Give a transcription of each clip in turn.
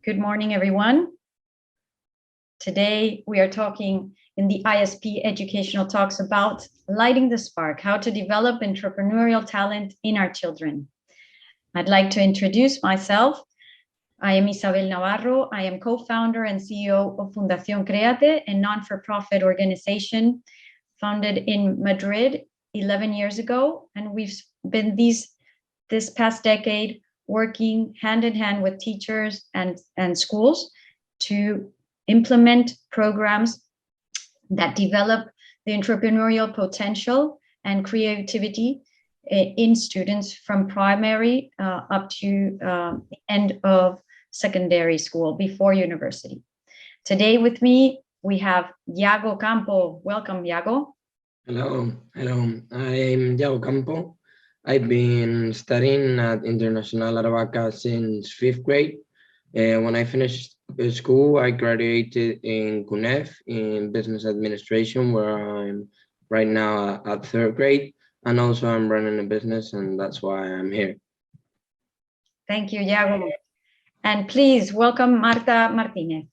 Good morning, everyone. Today, we are talking in the ISP Educational Talks about lighting the spark, how to develop entrepreneurial talent in our children. I'd like to introduce myself. I am Isabel Navarro. I am co-founder and CEO of Fundación Créate, a non-for-profit organization founded in Madrid 11 years ago. And we've been this past decade working hand in hand with teachers and schools to implement programs that develop the entrepreneurial potential and creativity in students from primary up to the end of secondary school before university. Today with me, we have Iago Campo. Welcome, Iago. Hello. I'm Iago Campo. I've been studying at International Aravaca since 5th grade. When I finished school, I graduated in CUNEF in business administration, where I'm right now at 3rd grade. And also I'm running a business, and that's why I'm here. Thank you, Iago. And please welcome Marta Martinez.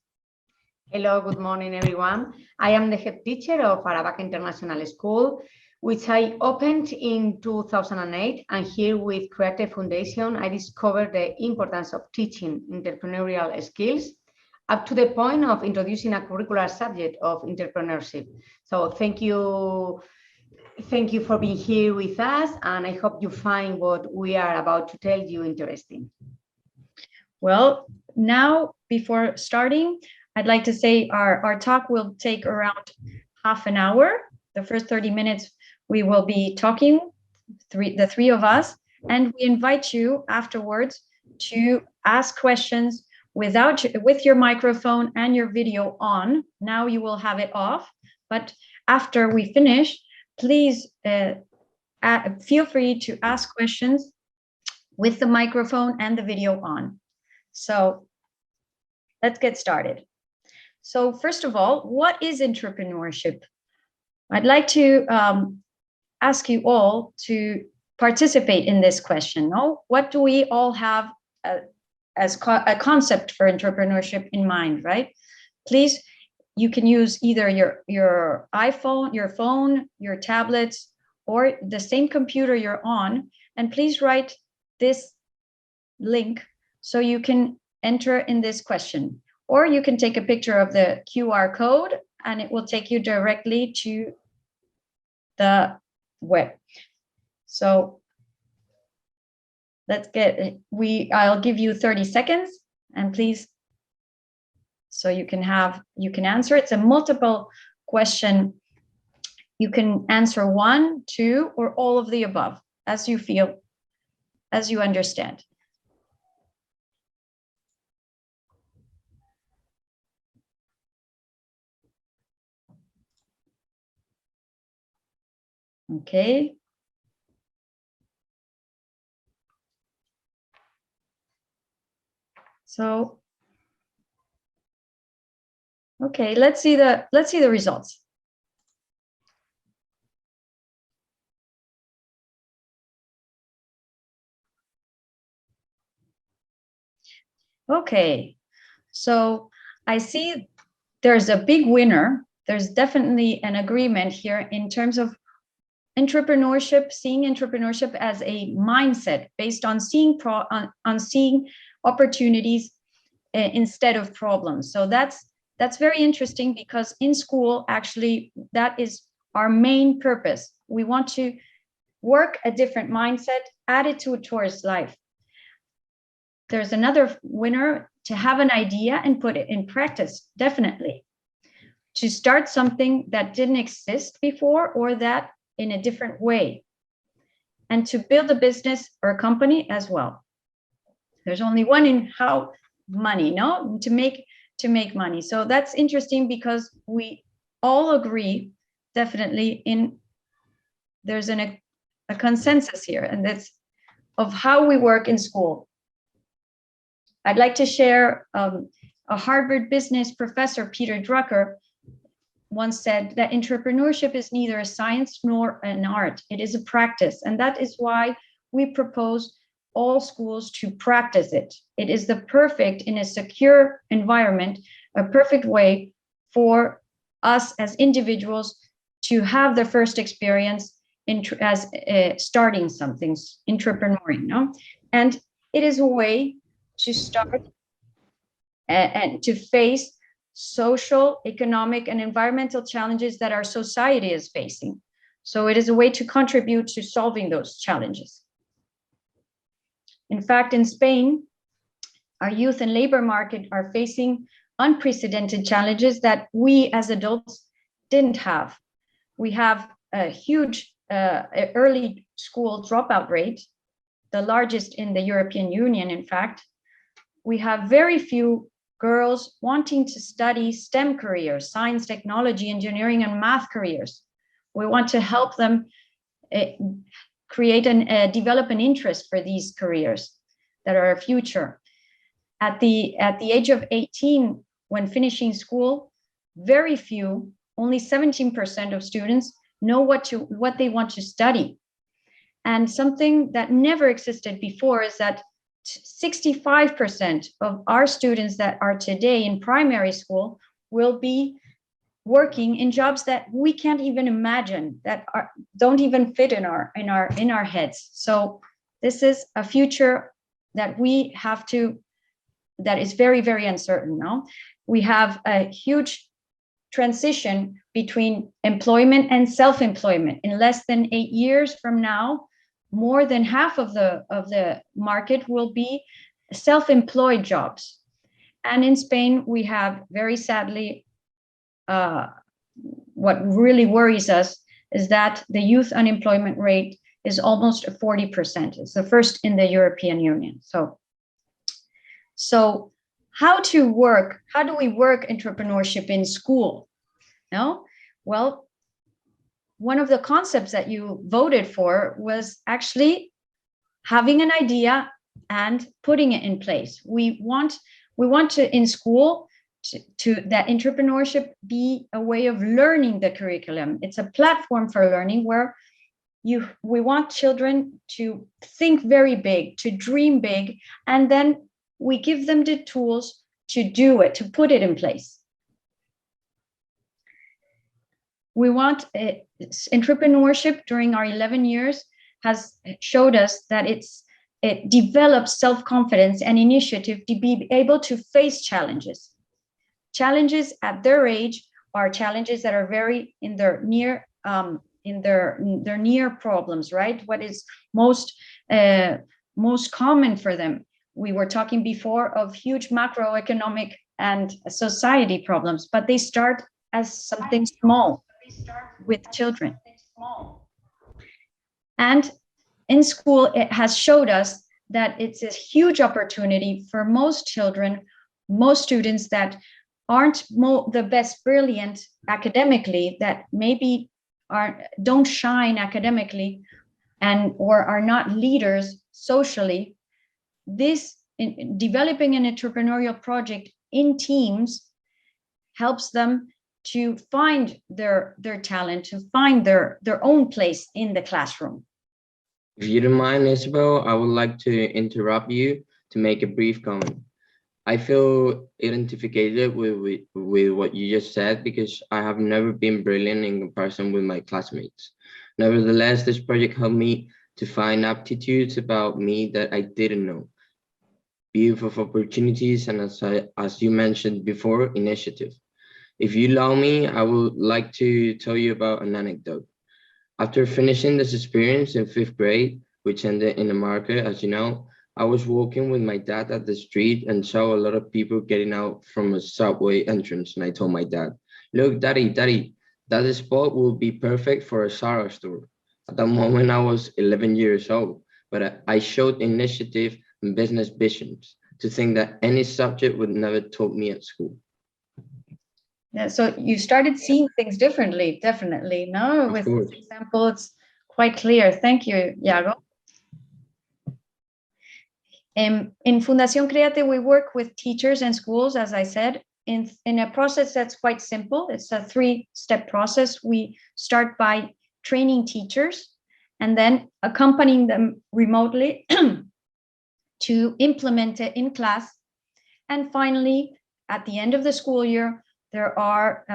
Hello, good morning, everyone. I am the head teacher of Aravaca International School, which I opened in 2008. And here with Creative Foundation, I discovered the importance of teaching entrepreneurial skills up to the point of introducing a curricular subject of entrepreneurship. So thank you for being here with us. And I hope you find what we are about to tell you interesting. Well, now, before starting, I'd like to say our talk will take around half an hour. The first 30 minutes, we will be talking, the three of us, and we invite you afterwards to ask questions with your microphone and your video on. Now you will have it off, but after we finish, please feel free to ask questions with the microphone and the video on. So let's get started. So first of all, what is entrepreneurship? I'd like to ask you all to participate in this question. What do we all have as a concept for entrepreneurship in mind, right? Please, you can use either your iPhone, your phone, your tablets, or the same computer you're on, and please write this link so you can enter in this question. Or you can take a picture of the QR code and it will take you directly to the web. So I'll give you 30 seconds and please, so you can answer. It's a multiple question. You can answer 1, 2, or all of the above, as you feel, as you understand. Okay. So, okay, let's see the results. Okay, so I see there's a big winner. There's definitely an agreement here in terms of entrepreneurship, seeing entrepreneurship as a mindset based on seeing opportunities instead of problems. So that's very interesting, because in school, actually, that is our main purpose. We want to work a different mindset, attitude towards life. There's another winner: to have an idea and put it in practice, definitely. To start something that didn't exist before, or that in a different way, and to build a business or a company as well. There's only one in how money, no? To make money. So that's interesting, because we all agree definitely there's a consensus here, and that's of how we work in school. I'd like to share a Harvard business professor, Peter Drucker, once said that entrepreneurship is neither a science nor an art. It is a practice. And that is why we propose all schools to practice it. It is the perfect, in a secure environment, a perfect way for us as individuals to have the first experience as starting something, entrepreneuring, no? And it is a way to start and to face social, economic, and environmental challenges that our society is facing. So it is a way to contribute to solving those challenges. In fact, in Spain, our youth and labor market are facing unprecedented challenges that we as adults didn't have. We have a huge early school dropout rate, the largest in the European Union, in fact. We have very few girls wanting to study STEM careers, science, technology, engineering, and math careers. We want to help them create and develop an interest for these careers that are our future. At the age of 18, when finishing school, very few, only 17% of students know what they want to study. And something that never existed before is that 65% of our students that are today in primary school will be working in jobs that we can't even imagine, that don't even fit in our heads. So this is a future that we have to, that is very, very uncertain. No, we have a huge transition between employment and self-employment. In less than 8 years from now, more than half of the market will be self-employed jobs. And in Spain, we have, very sadly, what really worries us is that the youth unemployment rate is almost 40%. It's the first in the European Union. So how do we work entrepreneurship in school? No? Well, one of the concepts that you voted for was actually having an idea and putting it in place. We want to, in school, to that entrepreneurship be a way of learning the curriculum. It's a platform for learning where we want children to think very big, to dream big, and then we give them the tools to do it, to put it in place. We want entrepreneurship during our 11 years has showed us that it develops self-confidence and initiative to be able to face challenges. Challenges at their age are challenges that are very in their near problems, right? What is most common for them? We were talking before of huge macroeconomic and society problems, but they start as something small with children. And in school, it has showed us that it's a huge opportunity for most children, most students that aren't the best brilliant academically, that maybe don't shine academically or are not leaders socially. This developing an entrepreneurial project in teams helps them to find their talent, to find their own place in the classroom. If you don't mind, Isabel, I would like to interrupt you to make a brief comment. I feel identified with what you just said because I have never been brilliant in comparison with my classmates. Nevertheless, this project helped me to find aptitudes about me that I didn't know. View of opportunities and, as you mentioned before, initiative. If you allow me, I would like to tell you about an anecdote. After finishing this experience in 5th grade, which ended in the market, as you know, I was walking with my dad at the street and saw a lot of people getting out from a subway entrance. And I told my dad, "Look, daddy, that spot will be perfect for a Zara store." At that moment, I was 11 years old, but I showed initiative and business visions to think that any subject would never taught me at school. Yeah, so you started seeing things differently, definitely. No, with this example, it's quite clear. Thank you, Iago. In Fundación Créate, we work with teachers and schools, as I said, in a process that's quite simple. It's a 3-step process. We start by training teachers and then accompanying them remotely to implement it in class. And finally, at the end of the school year, there are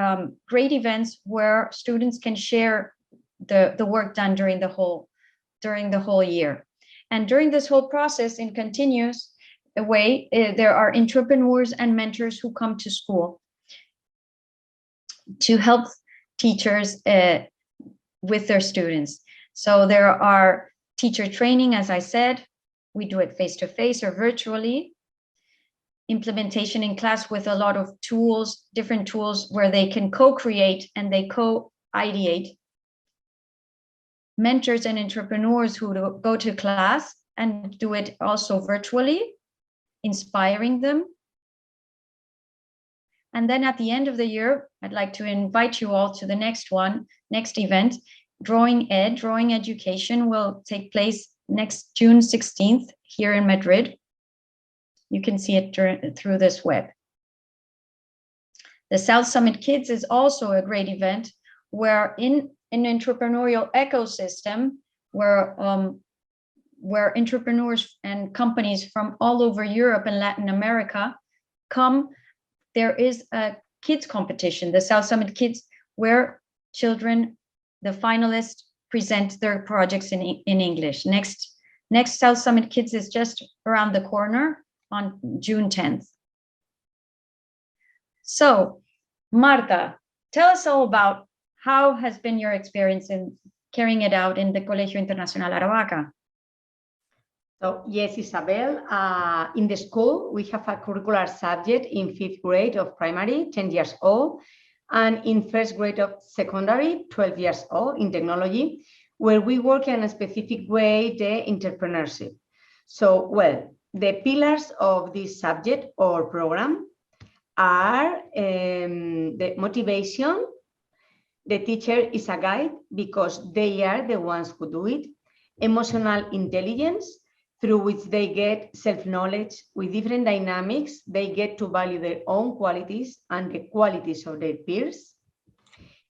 great events where students can share the work done during the whole year. And during this whole process, in continuous way, there are entrepreneurs and mentors who come to school to help teachers with their students. So there are teacher training, as I said, we do it face-to-face or virtually. Implementation in class with a lot of tools, different tools where they can co-create and they co-ideate. Mentors and entrepreneurs who go to class and do it also virtually, inspiring them. And then at the end of the year, I'd like to invite you all to the next event. Drawing Education will take place next June 16th here in Madrid. You can see it through this web. The South Summit Kids is also a great event where in an entrepreneurial ecosystem where entrepreneurs and companies from all over Europe and Latin America come. There is a kids competition, the South Summit Kids, where children, the finalists, present their projects in English. Next South Summit Kids is just around the corner on June 10th. So, Marta, tell us all about how has been your experience in carrying it out in the Colegio Internacional Aravaca? So yes, Isabel, in the school, we have a curricular subject in 5th grade of primary, 10 years old, and in 1st grade of secondary, 12 years old, in technology, where we work in a specific way, the entrepreneurship. So, well, the pillars of this subject or program are the motivation. The teacher is a guide because they are the ones who do it. Emotional intelligence, through which they get self-knowledge with different dynamics. They get to value their own qualities and the qualities of their peers.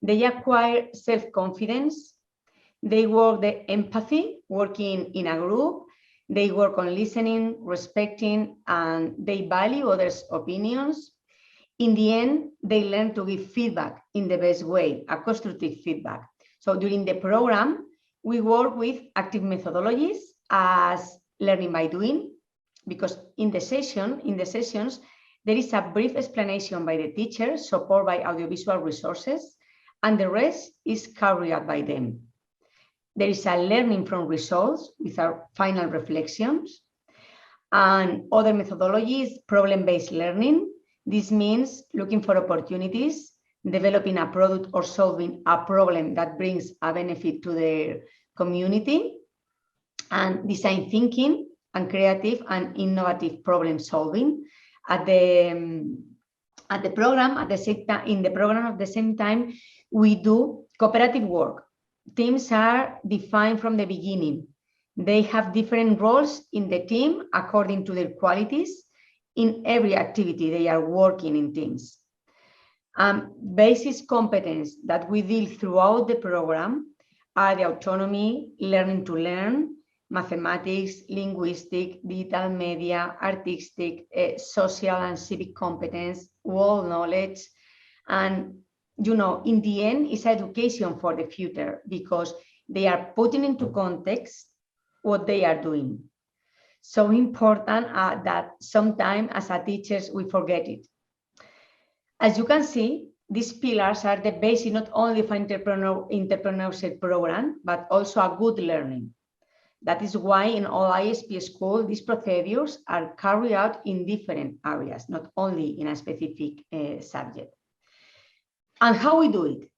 They acquire self-confidence. They work the empathy, working in a group. They work on listening, respecting, and they value others' opinions. In the end, they learn to give feedback in the best way, a constructive feedback. So during the program, we work with active methodologies as learning by doing, because in the sessions, there is a brief explanation by the teacher, supported by audiovisual resources, and the rest is carried out by them. There is a learning from results with our final reflections, and other methodologies, problem-based learning. This means looking for opportunities, developing a product or solving a problem that brings a benefit to their community, and design thinking and creative and innovative problem solving. In the program at the same time, we do cooperative work. Teams are defined from the beginning. They have different roles in the team according to their qualities. In every activity, they are working in teams. Basic competence that we deal throughout the program are the autonomy, learning to learn, mathematics, linguistic, digital media, artistic, social and civic competence, world knowledge. And, you know, in the end, it's education for the future because they are putting into context what they are doing. So important that sometimes as a teachers, we forget it. As you can see, these pillars are the basis not only for entrepreneurship program, but also a good learning. That is why in all ISP schools, these procedures are carried out in different areas, not only in a specific subject. And how we do it?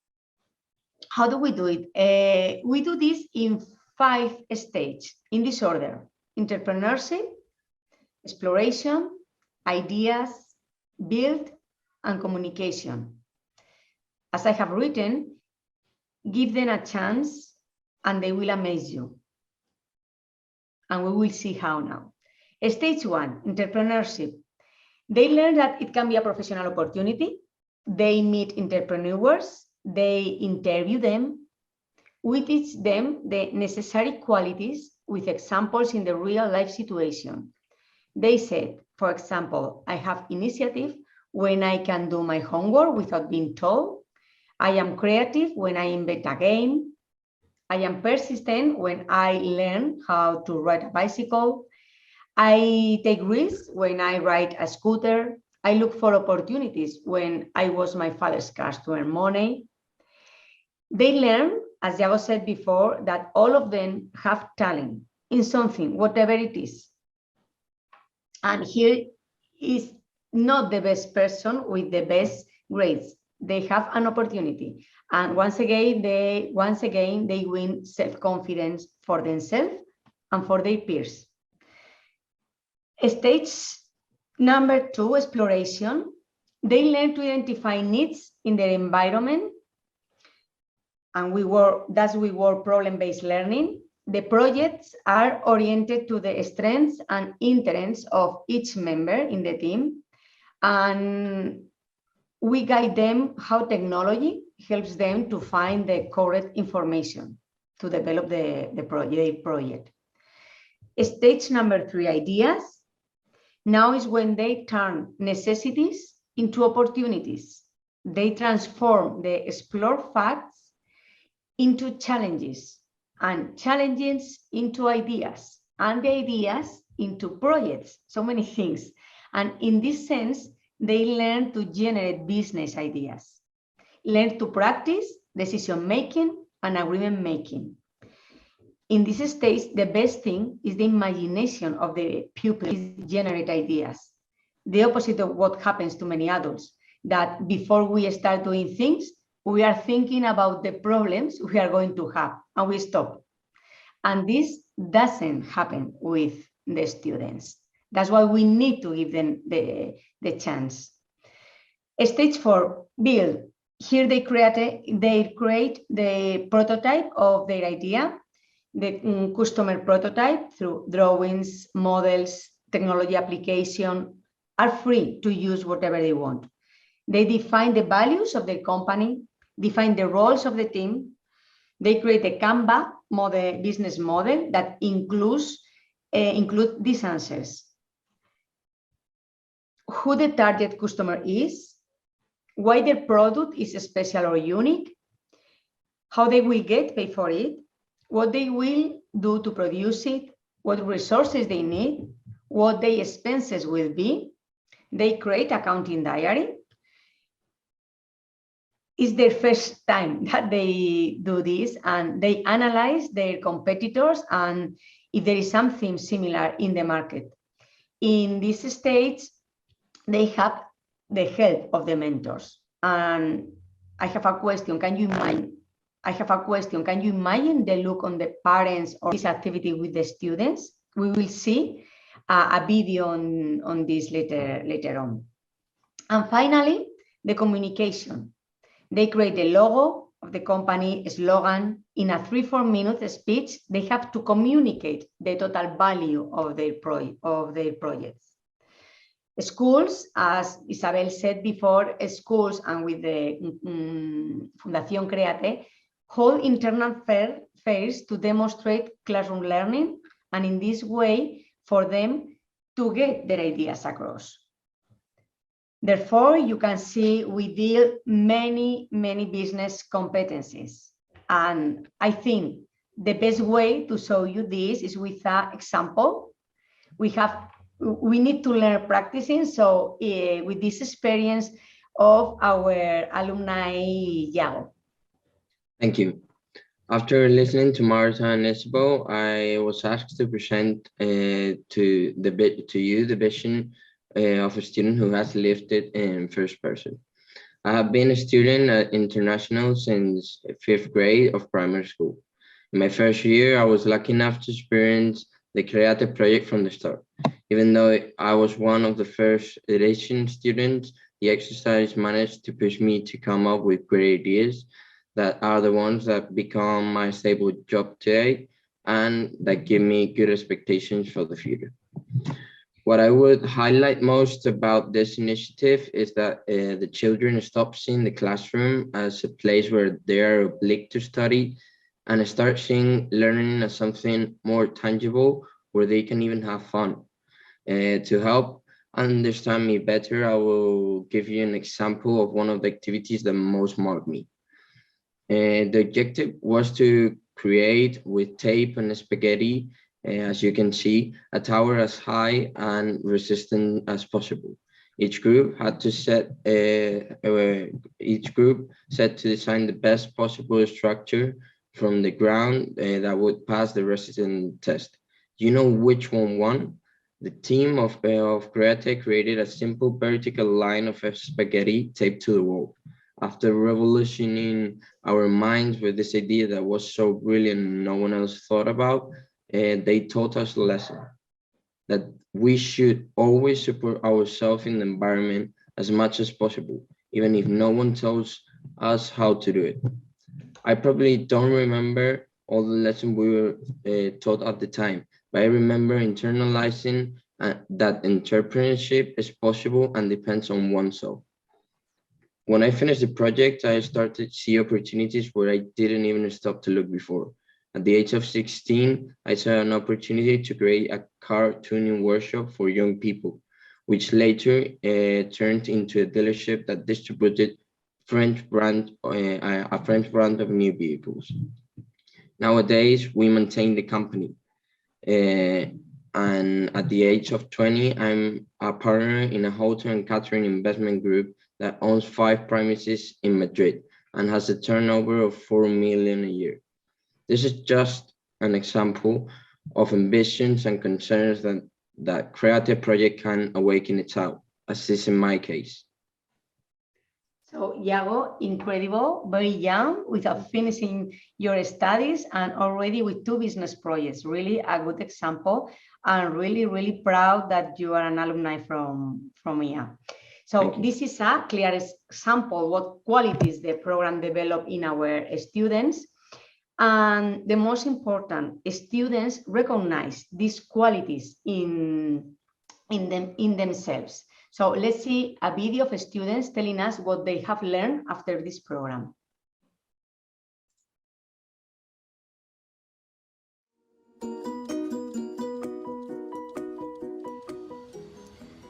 How do we do it? We do this in 5 stages, in this order: entrepreneurship, exploration, ideas, build, and communication. As I have written, give them a chance and they will amaze you. And we will see how now. Stage 1, entrepreneurship. They learn that it can be a professional opportunity. They meet entrepreneurs, they interview them. We teach them the necessary qualities with examples in the real life situation. They said, for example, I have initiative when I can do my homework without being told. I am creative when I invent a game. I am persistent when I learn how to ride a bicycle. I take risks when I ride a scooter. I look for opportunities when I wash my father's cars to earn money. They learn, as Yago said before, that all of them have talent in something, whatever it is. And here is not the best person with the best grades. They have an opportunity. And once again, they win self-confidence for themselves and for their peers. Stage number 2, exploration. They learn to identify needs in their environment. And we work problem-based learning. The projects are oriented to the strengths and interests of each member in the team. And we guide them how technology helps them to find the correct information to develop the project. Stage number 3, ideas. Now is when they turn necessities into opportunities. They transform the explored facts into challenges, and challenges into ideas, and the ideas into projects, so many things. And in this sense, they learn to generate business ideas, learn to practice decision-making and agreement-making. In this stage, the best thing is the imagination of the pupils generate ideas. The opposite of what happens to many adults, that before we start doing things, we are thinking about the problems we are going to have and we stop. And this doesn't happen with the students. That's why we need to give them the chance. Stage 4, build. Here they create the prototype of their idea, the customer prototype through drawings, models, technology application, are free to use whatever they want. They define the values of their company, define the roles of the team. They create a Canva business model that include these answers. Who the target customer is, why their product is special or unique, how they will get paid for it, what they will do to produce it, what resources they need, what their expenses will be. They create accounting diary. It's their first time that they do this, and they analyze their competitors and if there is something similar in the market. In this stage, they have the help of the mentors. And I have a question. Can you imagine the look on the parents or this activity with the students? We will see a video on this later on. And finally, the communication. They create the logo of the company, slogan. In a 3-4 minute speech, they have to communicate the total value of their projects. Schools, as Isabel said before, schools and with the Fundación Créate, hold internal fairs to demonstrate classroom learning, and in this way, for them to get their ideas across. Therefore, you can see we deal many business competencies. And I think the best way to show you this is with an example. We need to learn practicing. So with this experience of our alumni, Yago. Thank you. After listening to Marta and Isabel, I was asked to present to you the vision of a student who has lived it in first person. I have been a student at International since 5th grade of primary school. In my first year, I was lucky enough to experience the Create project from the start. Even though I was one of the first edition students, the exercise managed to push me to come up with great ideas that are the ones that become my stable job today and that give me good expectations for the future. What I would highlight most about this initiative is that the children stop seeing the classroom as a place where they are obliged to study and start seeing learning as something more tangible where they can even have fun. To help understand me better, I will give you an example of one of the activities that most marked me. The objective was to create with tape and spaghetti, as you can see, a tower as high and resistant as possible. Each group set to design the best possible structure from the ground that would pass the resistance test. Do you know which one won? The team of Create created a simple vertical line of spaghetti taped to the wall. After revolutioning our minds with this idea that was so brilliant no one else thought about, they taught us a lesson that we should always support ourselves in the environment as much as possible, even if no one tells us how to do it. I probably don't remember all the lessons we were taught at the time, but I remember internalizing that entrepreneurship is possible and depends on oneself. When I finished the project, I started to see opportunities where I didn't even stop to look before. At the age of 16, I saw an opportunity to create a car tuning workshop for young people, which later turned into a dealership that distributed a French brand of new vehicles. Nowadays, we maintain the company. And at the age of 20, I'm a partner in a hotel and catering investment group that owns 5 premises in Madrid and has a turnover of 4 million a year. This is just an example of ambitions and concerns that creative project can awaken its out, as is in my case. So, Iago, incredible, very young, without finishing your studies and already with 2 business projects. Really a good example, and really, really proud that you are an alumni from IA. So this is a clear example what qualities the program develop in our students. And the most important, students recognize these qualities in themselves. So let's see a video of students telling us what they have learned after this program.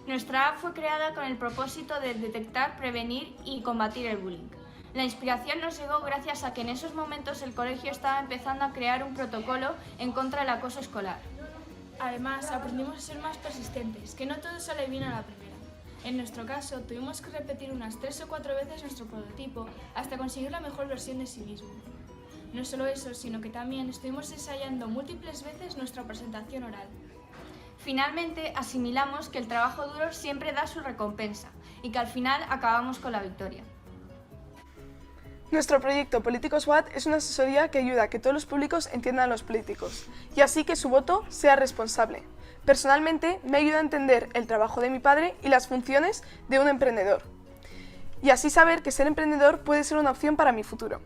Nuestra app fue creada con el propósito de detectar, prevenir y combatir el bullying. La inspiración nos llegó gracias a que en esos momentos el colegio estaba empezando a crear un protocolo en contra del acoso escolar. Además, aprendimos a ser más persistentes, que no todo sale bien a la primera. En nuestro caso, tuvimos que repetir unas 3 o 4 veces nuestro prototipo hasta conseguir la mejor versión de sí mismo. No solo eso, sino que también estuvimos ensayando múltiples veces nuestra presentación oral. Finalmente, asimilamos que el trabajo duro siempre da su recompensa y que al final acabamos con la victoria. Nuestro proyecto Políticos What es una asesoría que ayuda a que todos los públicos entiendan a los políticos y así que su voto sea responsable. Personalmente, me ayuda a entender el trabajo de mi padre y las funciones de un emprendedor. Y así saber que ser emprendedor puede ser una opción para mi futuro.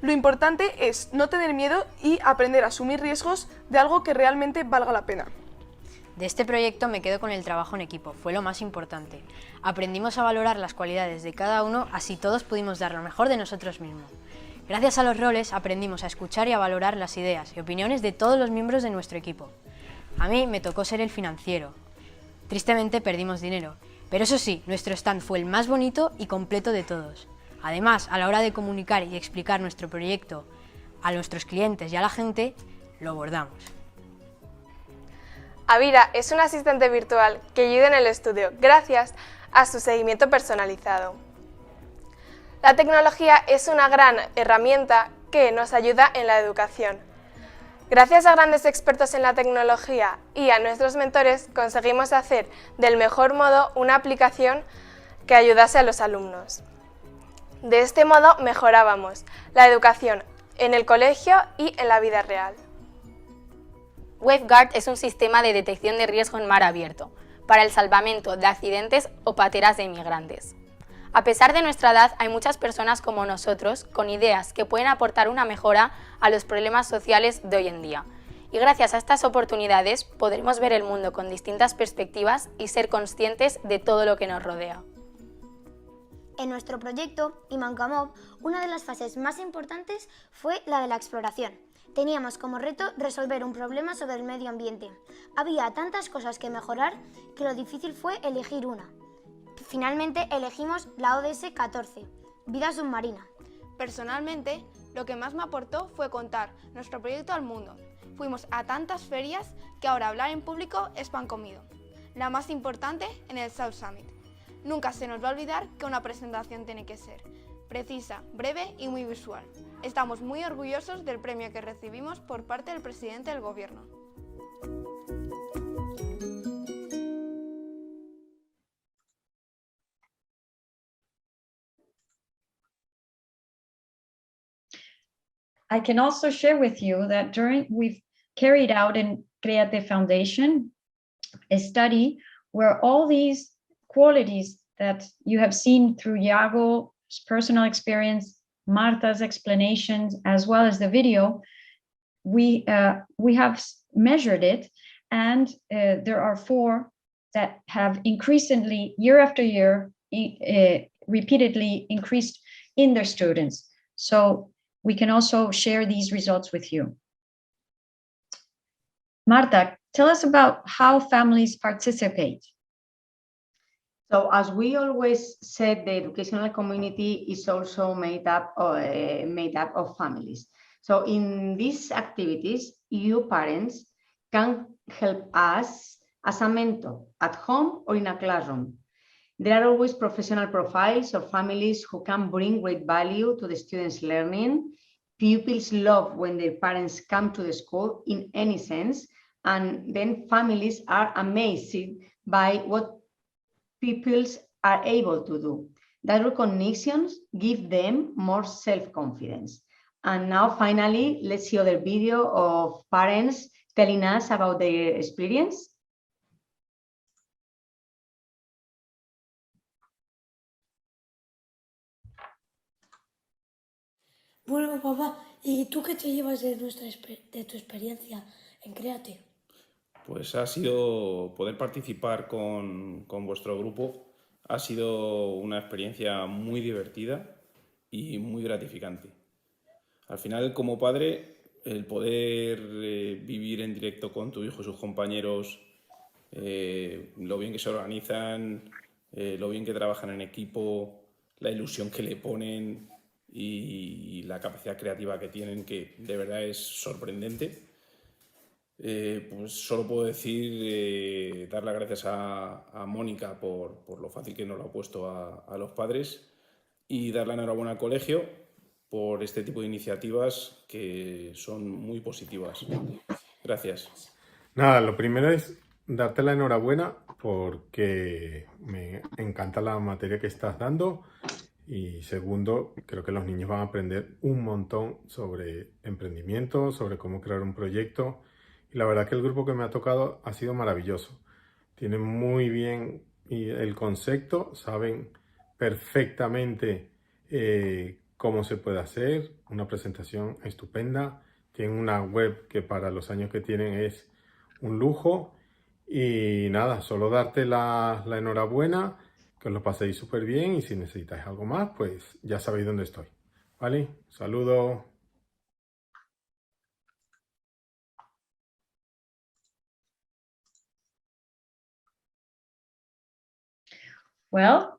Lo importante es no tener miedo y aprender a asumir riesgos de algo que realmente valga la pena. De este proyecto me quedo con el trabajo en equipo, fue lo más importante. Aprendimos a valorar las cualidades de cada uno, así todos pudimos dar lo mejor de nosotros mismos. Gracias a los roles aprendimos a escuchar y a valorar las ideas y opiniones de todos los miembros de nuestro equipo. A mí me tocó ser el financiero. Tristemente perdimos dinero, pero eso sí, nuestro stand fue el más bonito y completo de todos. Además, a la hora de comunicar y explicar nuestro proyecto a nuestros clientes y a la gente, lo bordamos. Avira es un asistente virtual que ayuda en el estudio gracias a su seguimiento personalizado. La tecnología es una gran herramienta que nos ayuda en la educación. Gracias a grandes expertos en la tecnología y a nuestros mentores conseguimos hacer del mejor modo una aplicación que ayudase a los alumnos. De este modo mejorábamos la educación en el colegio y en la vida real. WaveGuard es un sistema de detección de riesgo en mar abierto para el salvamento de accidentes o pateras de inmigrantes. A pesar de nuestra edad, hay muchas personas como nosotros con ideas que pueden aportar una mejora a los problemas sociales de hoy en día. Y gracias a estas oportunidades podremos ver el mundo con distintas perspectivas y ser conscientes de todo lo que nos rodea. En nuestro proyecto, Imancamov, una de las fases más importantes fue la de la exploración. Teníamos como reto resolver un problema sobre el medio ambiente. Había tantas cosas que mejorar que lo difícil fue elegir una. Finalmente elegimos la ODS 14, vida submarina. Personalmente, lo que más me aportó fue contar nuestro proyecto al mundo. Fuimos a tantas ferias que ahora hablar en público es pan comido. La más importante en el South Summit. Nunca se nos va a olvidar que una presentación tiene que ser precisa, breve y muy visual. Estamos muy orgullosos del premio que recibimos por parte del presidente del gobierno. I can also share with you that we've carried out in Create Foundation a study where all these qualities that you have seen through Iago's personal experience, Marta's explanations, as well as the video, we have measured it, and there are 4 that have increasingly, year after year, repeatedly increased in their students. So we can also share these results with you. Marta, tell us about how families participate. So as we always said, the educational community is also made up of families. So in these activities, you parents can help us as a mentor at home or in a classroom. There are always professional profiles of families who can bring great value to the students' learning. Pupils love when their parents come to the school in any sense, and then families are amazed by what pupils are able to do. That recognitions give them more self-confidence. And now finally, let's see other video of parents telling us about their experience. Bueno, papá, ¿y tú qué te llevas de tu experiencia en Créate? Pues ha sido poder participar con vuestro grupo, ha sido una experiencia muy divertida y muy gratificante. Al final, como padre, el poder vivir en directo con tu hijo y sus compañeros, lo bien que se organizan, lo bien que trabajan en equipo, la ilusión que le ponen y la capacidad creativa que tienen, que de verdad es sorprendente. Pues solo puedo decir, dar las gracias a Mónica por lo fácil que nos lo ha puesto a los padres, y dar la enhorabuena al colegio por este tipo de iniciativas que son muy positivas. Gracias. Nada, lo primero es darte la enhorabuena porque me encanta la materia que estás dando, y segundo, creo que los niños van a aprender un montón sobre emprendimiento, sobre cómo crear un proyecto, y la verdad que el grupo que me ha tocado ha sido maravilloso. Tienen muy bien el concepto, saben perfectamente cómo se puede hacer, una presentación estupenda, tienen una web que para los años que tienen es un lujo, y nada, solo darte la enhorabuena, que os lo paséis súper bien, y si necesitáis algo más, pues ya sabéis dónde estoy, ¿vale? Saludos. Well,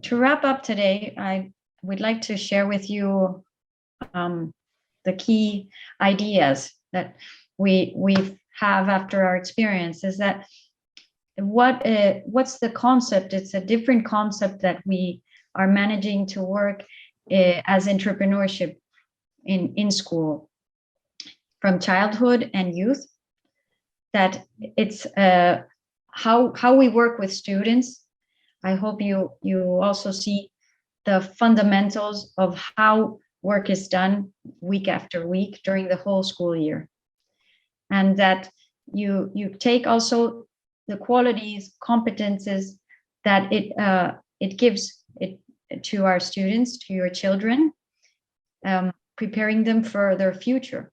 to wrap up today, I would like to share with you the key ideas that we have after our experience. Is that what's the concept? It's a different concept that we are managing to work as entrepreneurship in school from childhood and youth. That it's how we work with students. I hope you also see the fundamentals of how work is done week after week during the whole school year, and that you take also the qualities, competences that it gives it to our students, to your children, preparing them for their future,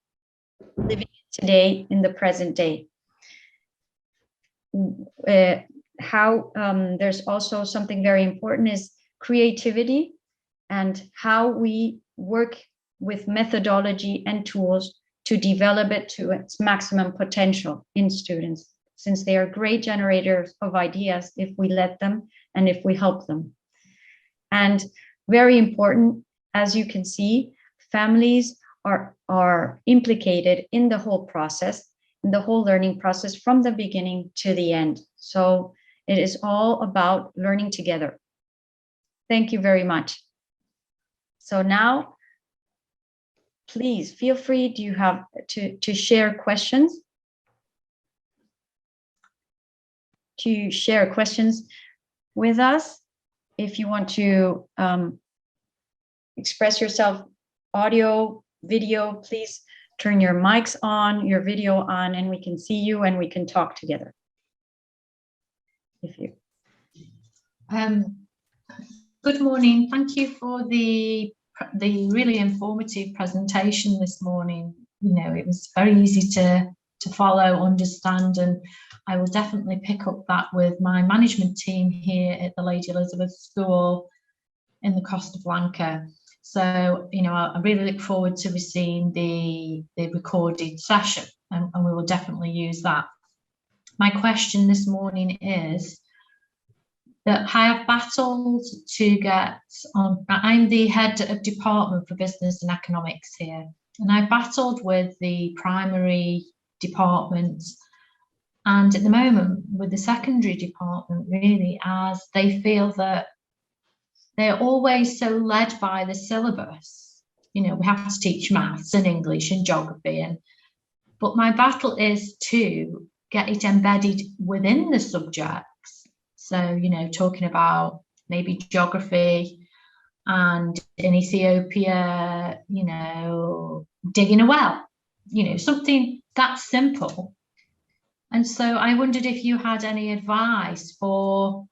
living today in the present day. How there's also something very important is creativity, and how we work with methodology and tools to develop it to its maximum potential in students, since they are great generators of ideas if we let them and if we help them. And very important, as you can see, families are implicated in the whole process, in the whole learning process from the beginning to the end. So it is all about learning together. Thank you very much. So now, please feel free. Do you have to share questions? To share questions with us. If you want to express yourself, audio, video, please turn your mics on, your video on, and we can see you and we can talk together. If you. Good morning. Thank you for the really informative presentation this morning. You know, it was very easy to follow, understand, and I will definitely pick up that with my management team here at the Lady Elizabeth School in the Costa Blanca. So, you know, I really look forward to receiving the recorded session, and we will definitely use that. My question this morning is that I have battled to get on. I'm the head of department for business and economics here, and I battled with the primary department, and at the moment with the secondary department, really, as they feel that they're always so led by the syllabus. You know, we have to teach maths and English and geography, but my battle is to get it embedded within the subjects. So, you know, talking about maybe geography and in Ethiopia, you know, digging a well, you know, something that simple. And so I wondered if you had any advice for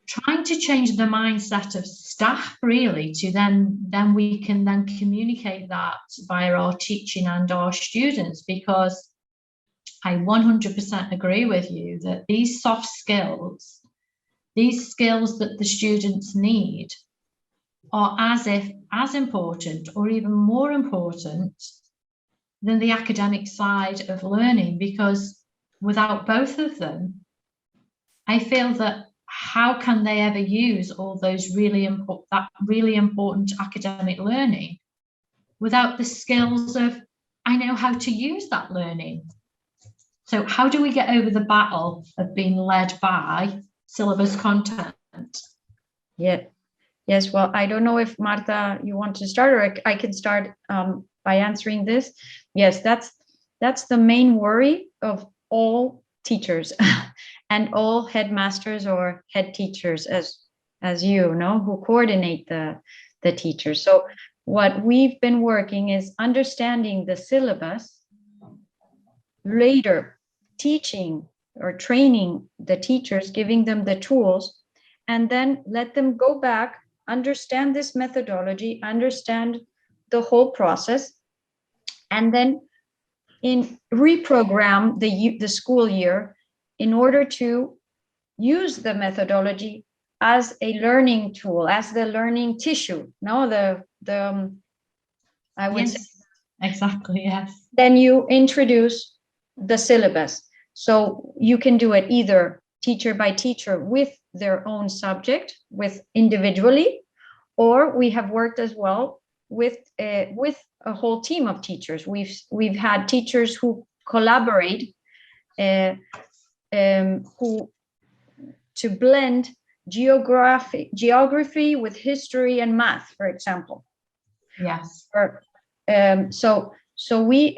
trying to change the mindset of staff, really, to then we can then communicate that via our teaching and our students, because I 100% agree with you that these soft skills, these skills that the students need, are as important or even more important than the academic side of learning, because without both of them, I feel that how can they ever use all those really important academic learning without the skills of, I know how to use that learning? So how do we get over the battle of being led by syllabus content? Yeah. Yes, well, I don't know if Marta, you want to start, or I can start by answering this. Yes, that's the main worry of all teachers and all headmasters or head teachers, as you know, who coordinate the teachers. So what we've been working is understanding the syllabus, later teaching or training the teachers, giving them the tools, and then let them go back, understand this methodology, understand the whole process, and then reprogram the school year in order to use the methodology as a learning tool, as the learning tissue. No, I would say exactly, yes. Then you introduce the syllabus. So you can do it either teacher by teacher with their own subject, with individually, or we have worked as well with a whole team of teachers. We've had teachers who collaborate, who to blend geography with history and math, for example. Yes. So we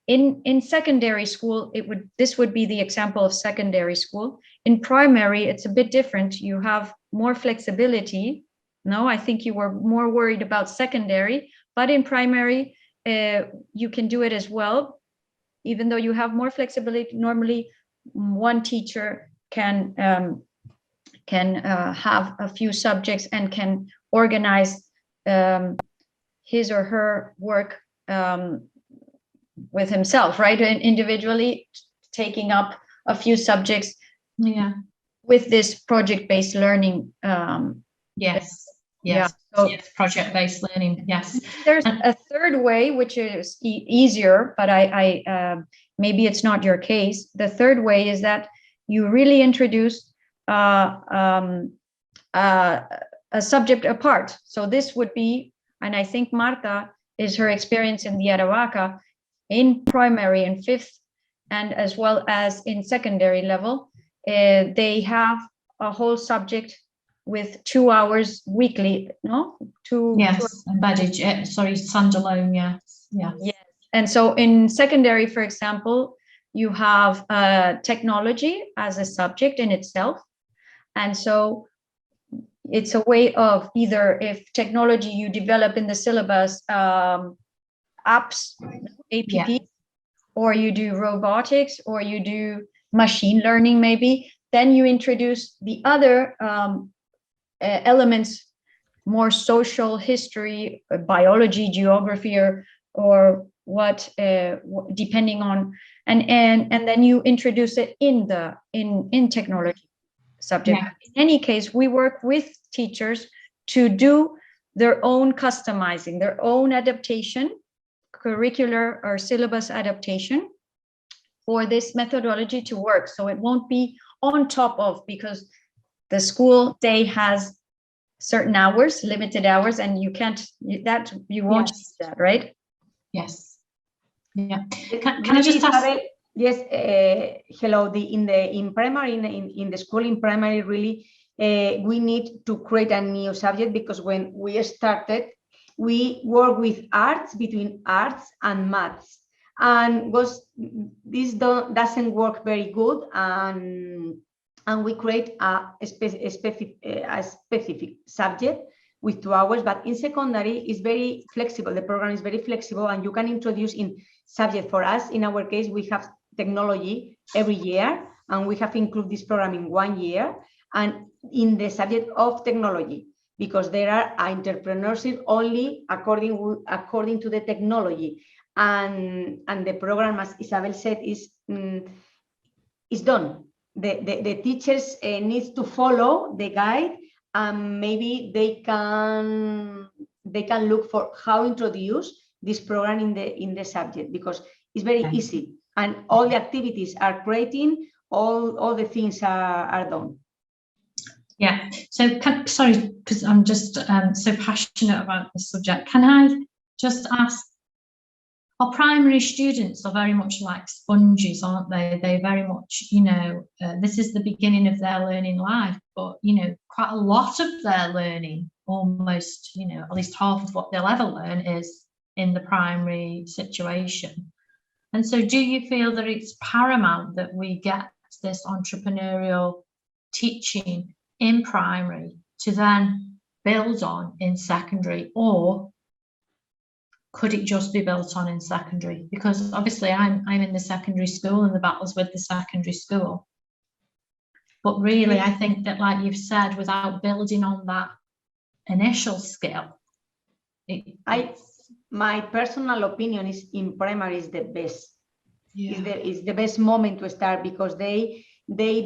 in secondary school, this would be the example of secondary school. In primary, it's a bit different. You have more flexibility. No, I think you were more worried about secondary, but in primary, you can do it as well. Even though you have more flexibility, normally one teacher can have a few subjects and can organize his or her work with himself, right? And individually taking up a few subjects. Yeah. With this project-based learning. Yes. Yes. So Yes, project-based learning. Yes. There's a third way, which is easier, but I maybe it's not your case. The third way is that you really introduce a subject apart. So this would be, and I think Marta is her experience in the Aravaca in primary and fifth, and as well as in secondary level, they have a whole subject with 2 hours weekly, no? Yes, embedded, sorry, standalone, yes. Yes. And so in secondary, for example, you have technology as a subject in itself. And so it's a way of either, if technology you develop in the syllabus, apps, APP, or you do robotics, or you do machine learning maybe, then you introduce the other elements, more social, history, biology, geography, or what, depending on, and then you introduce it in technology subject. Yeah. In any case, we work with teachers to do their own customizing, their own adaptation, curricular or syllabus adaptation for this methodology to work. So it won't be on top of, because the school day has certain hours, limited hours, and you can't, you won't use that, right? Yes. Yeah. Can I just ask? Yes. Hello. In primary, in the school in primary, really, we need to create a new subject, because when we started, we work with arts, between arts and maths, and this doesn't work very good, and we create a specific subject with 2 hours. But in secondary, it's very flexible. The program is very flexible, and you can introduce in subject. For us, in our case, we have technology every year, and we have included this program in 1 year, and in the subject of technology, because there are entrepreneurship only according to the technology, and the program, as Isabel said, is done. The teachers need to follow the guide, and maybe they can look for how to introduce this program in the subject, because it's very easy, and all the activities are creating, all the things are done. Yeah. So sorry, because I'm just so passionate about this subject. Can I just ask? Our primary students are very much like sponges, aren't they? They very much, this is the beginning of their learning life, but, quite a lot of their learning, almost, at least half of what they'll ever learn is in the primary situation. And so do you feel that it's paramount that we get this entrepreneurial teaching in primary to then build on in secondary, or could it just be built on in secondary? Because obviously I'm in the secondary school, and the battle's with the secondary school. But really, I think that, like you've said, without building on that initial skill, my personal opinion is in primary is the best. Yeah. Is the best moment to start, because they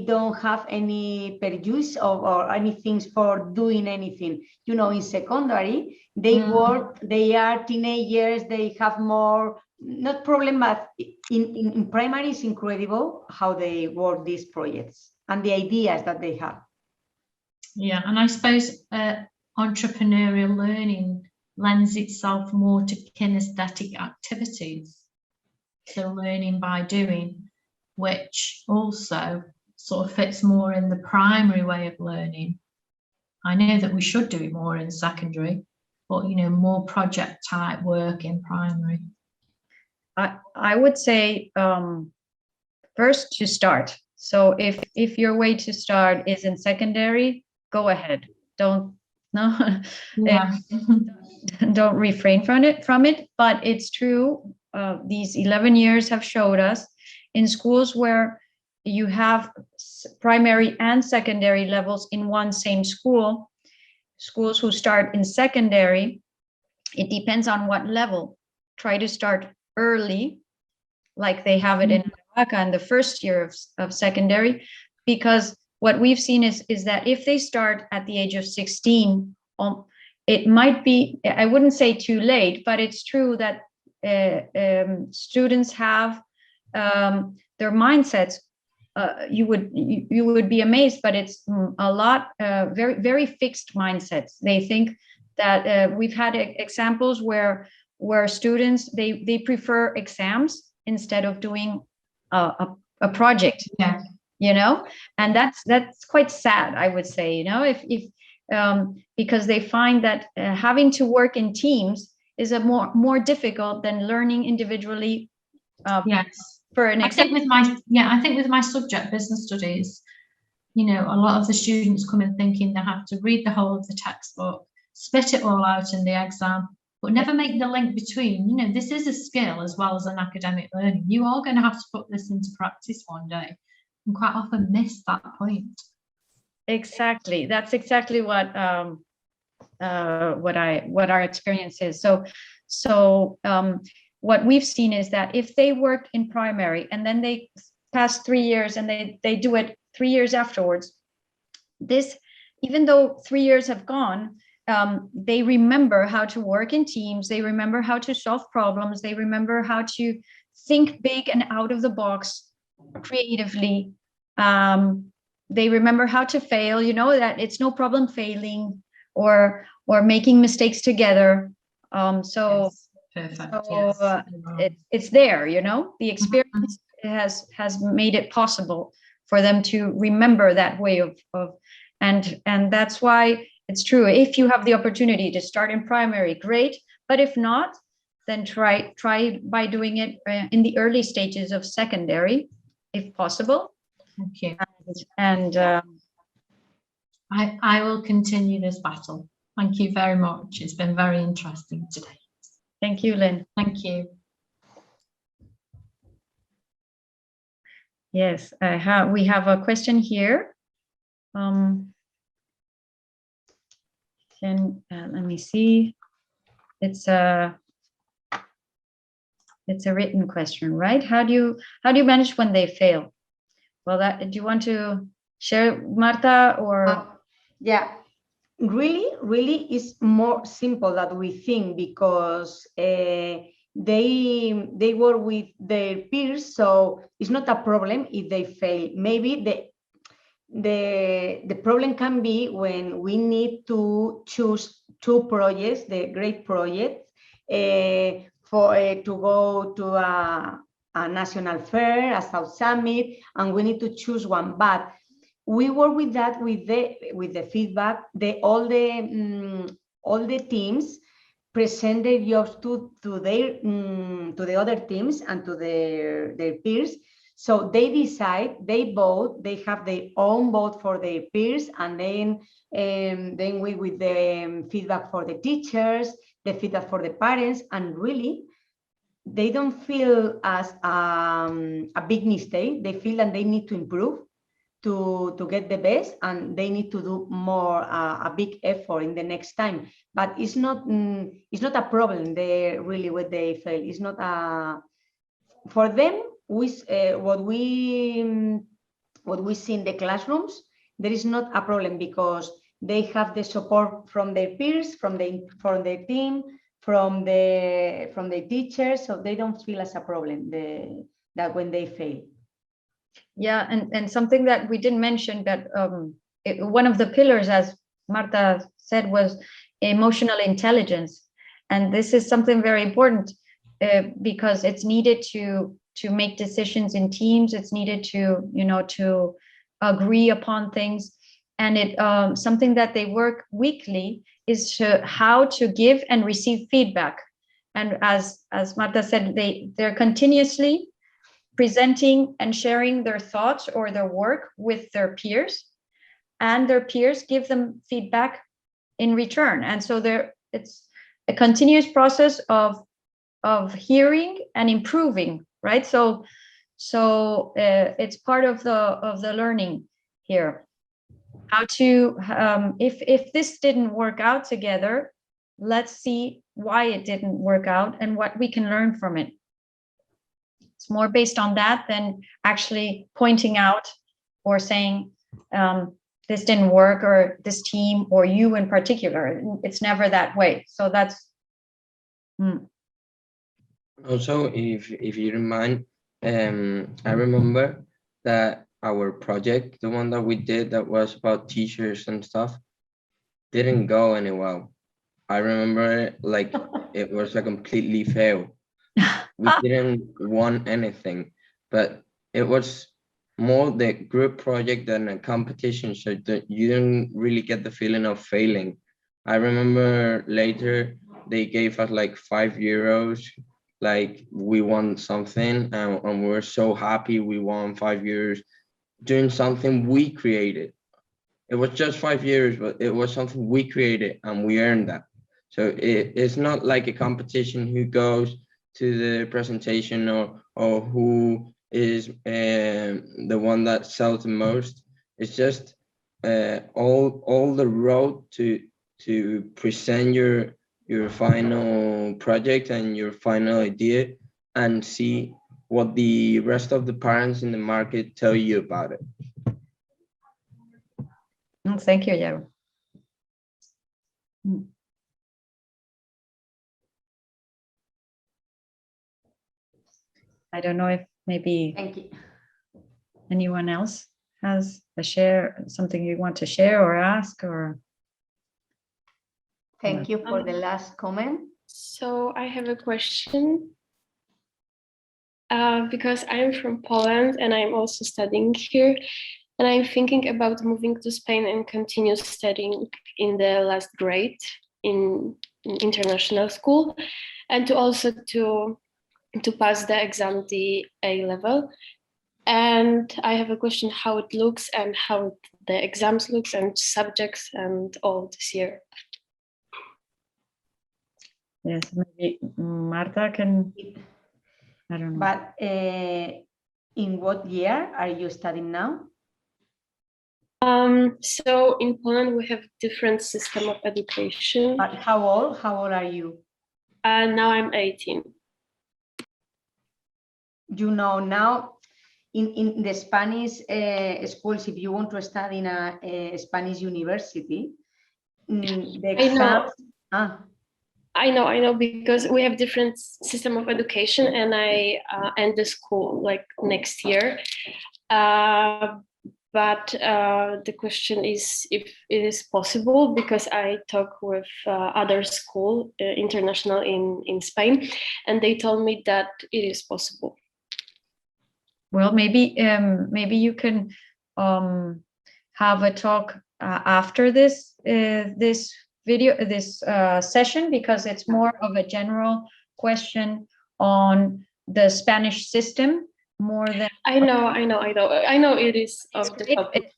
don't have any prejudice or any things for doing anything. In secondary, they work, they are teenagers, they have more, not problem, but in primary, it's incredible how they work these projects and the ideas that they have. Yeah, and I suppose entrepreneurial learning lends itself more to kinesthetic activities. So learning by doing, which also sort of fits more in the primary way of learning. I know that we should do it more in secondary, but more project type work in primary. I would say first to start. So if your way to start is in secondary, go ahead. Don't refrain from it. But it's true. These 11 years have showed us in schools where you have primary and secondary levels in one same school, schools who start in secondary, it depends on what level. Try to start early, like they have it in Aravaca in the first year of secondary, because what we've seen is that if they start at the age of 16, it might be, I wouldn't say too late, but it's true that students have their mindsets. You would be amazed, but it's a lot very, very fixed mindsets. They think that we've had examples where students they prefer exams instead of doing a project. Yeah. You know, and that's quite sad, I would say. You know, if because they find that having to work in teams is a more difficult than learning individually. Yes. For an I think with my subject, business studies, you know, a lot of the students come in thinking they have to read the whole of the textbook, spit it all out in the exam, but never make the link between, you know, this is a skill as well as an academic learning. You are going to have to put this into practice one day, and quite often miss that point. Exactly. That's exactly what our experience is. So what we've seen is that if they work in primary and then they pass 3 years and they do it 3 years afterwards, this, even though 3 years have gone, they remember how to work in teams, they remember how to solve problems, they remember how to think big and out of the box creatively. They remember how to fail, you know, that it's no problem failing or making mistakes together. Yes. Perfect. So it's there, you know, the experience has made it possible for them to remember that way of and that's why it's true. If you have the opportunity to start in primary, great. But if not, then try by doing it in the early stages of secondary, if possible. Thank you. And I will continue this battle. Thank you very much. It's been very interesting today. Thank you, Lynn. Thank you. Yes, we have a question here. Let me see. It's a written question, right? How do you manage when they fail? Well, do you want to share, Marta, or? Yeah, really is more simple than we think, because they work with their peers, so it's not a problem if they fail. Maybe the problem can be when we need to choose 2 projects, the great projects, for to go to a national fair, a South Summit, and we need to choose one. But we work with that with the feedback. All the teams present their jobs to the other teams and to their peers. So they decide, they vote, they have their own vote for their peers, and then we with the feedback for the teachers, the feedback for the parents, and really they don't feel as a big mistake. They feel that they need to improve to get the best, and they need to do more, a big effort in the next time. But it's not a problem. They really, when they fail, it's not for them. What we see in the classrooms, there is not a problem, because they have the support from their peers, from their team, from the teachers, so they don't feel as a problem that when they fail. Yeah, and something that we didn't mention, that one of the pillars, as Marta said, was emotional intelligence, and this is something very important because it's needed to make decisions in teams. It's needed to agree upon things, and something that they work weekly is how to give and receive feedback. And as Marta said, they're continuously presenting and sharing their thoughts or their work with their peers, and their peers give them feedback in return. And so it's a continuous process of hearing and improving, right? So it's part of the learning here. How to if this didn't work out together, let's see why it didn't work out and what we can learn from it. It's more based on that than actually pointing out or saying this didn't work, or this team, or you in particular. It's never that way. So that's. Also, if you don't mind, I remember that our project, the one that we did that was about teachers and stuff, didn't go anywhere. I remember like it was a completely fail. We didn't want anything, but it was more the group project than a competition, so that you didn't really get the feeling of failing. I remember later they gave us like €5, like we won something, and we were so happy we won €5 doing something we created. It was just €5, but it was something we created and we earned that. So it's not like a competition who goes to the presentation or who is the one that sells the most. It's just all the road to present your final project and your final idea, and see what the rest of the parents in the market tell you about it. Thank you, Yago. I don't know if maybe anyone else has something you want to share or ask, or. Thank you for the last comment. So I have a question. Because I'm from Poland and I'm also studying here, and I'm thinking about moving to Spain and continue studying in the last grade in international school, and to also to pass the exam, the A level. And I have a question how it looks and how the exams looks and subjects and all this year. Yes, maybe Marta can. I don't know. But in what year are you studying now? So in Poland we have different system of education. But how old? How old are you? Now I'm 18. You know, now in the Spanish schools, if you want to study in a Spanish university, the exams. I know, because we have different system of education, and I end the school like next year. But the question is if it is possible, because I talk with other school, international in Spain, and they told me that it is possible. Well, maybe you can have a talk after this session, because it's more of a general question on the Spanish system more than. I know it is of the topic.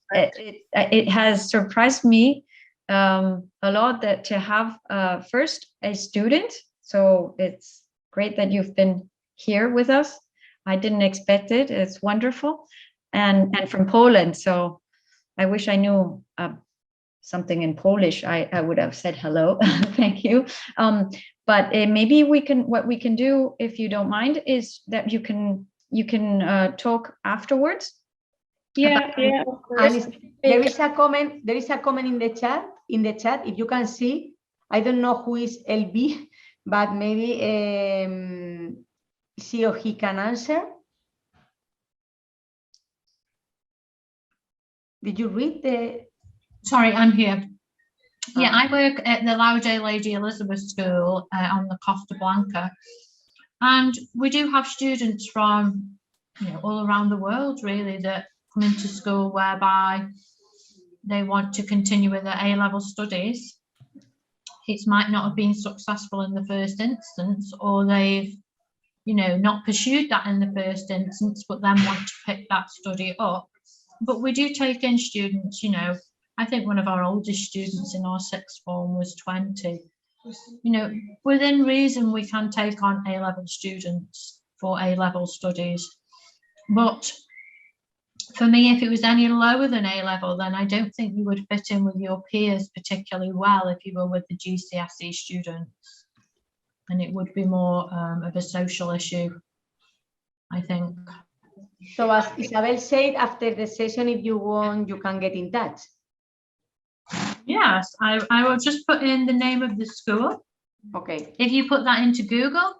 It has surprised me a lot that to have first a student. So it's great that you've been here with us. I didn't expect it. It's wonderful, and from Poland. So I wish I knew something in Polish. I would have said hello. Thank you. But maybe what we can do, if you don't mind, is that you can talk afterwards. Yeah. Of course. There is a comment in the chat. If you can see, I don't know who is LB, but maybe she or he can answer. Did you read the? Sorry, I'm here. Yeah, I work at the Laude Lady Elizabeth School on the Costa Blanca, and we do have students from all around the world really that come into school whereby they want to continue with their A-level studies. It might not have been successful in the first instance, or they've not pursued that in the first instance, but then want to pick that study up. But we do take in students, I think one of our oldest students in our sixth form was 20. Within reason, we can take on A-level students for A-level studies. But for me, if it was any lower than A-level, then I don't think you would fit in with your peers particularly well if you were with the GCSE students. And it would be more of a social issue, I think. So as Isabel said, after the session, if you want, you can get in touch. Yes, I will just put in the name of the school. Okay. If you put that into Google,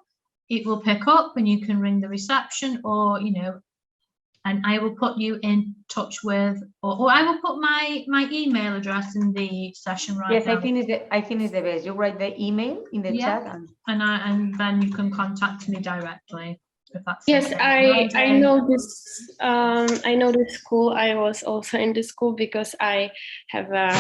it will pick up and you can ring the reception, or, you know, and I will put you in touch with, or I will put my email address in the session right Yes, now. I think it's the best. You write the email in the chat, and then you can contact me directly. If that's Yes, okay. I know this. I know this school. I was also in the school because I have a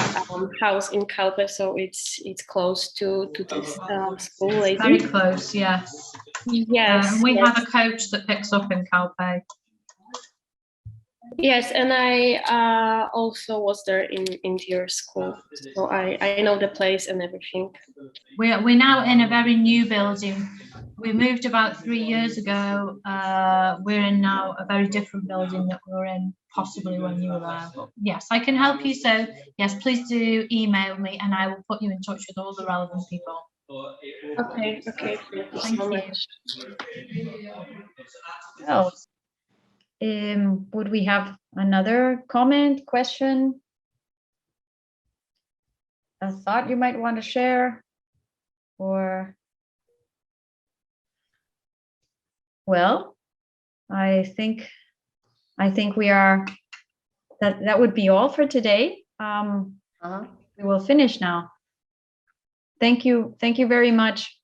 house in Calpe, so it's close to this school. Lady. Very close, yes. Yes. And we yes. have a coach that picks up in Calpe. Yes, and I also was there in your school, so I know the place and everything. We're now in a very new building. We moved about 3 years ago. We're in now a very different building that we were in possibly when you were there. But yes, I can help you. So yes, please do email me and I will put you in touch with all the relevant people. Okay, thank you so much. Oh, would we have another comment, question, a thought you might want to share? Or, well, I think we are, that would be all for today. We will finish now. Thank you very much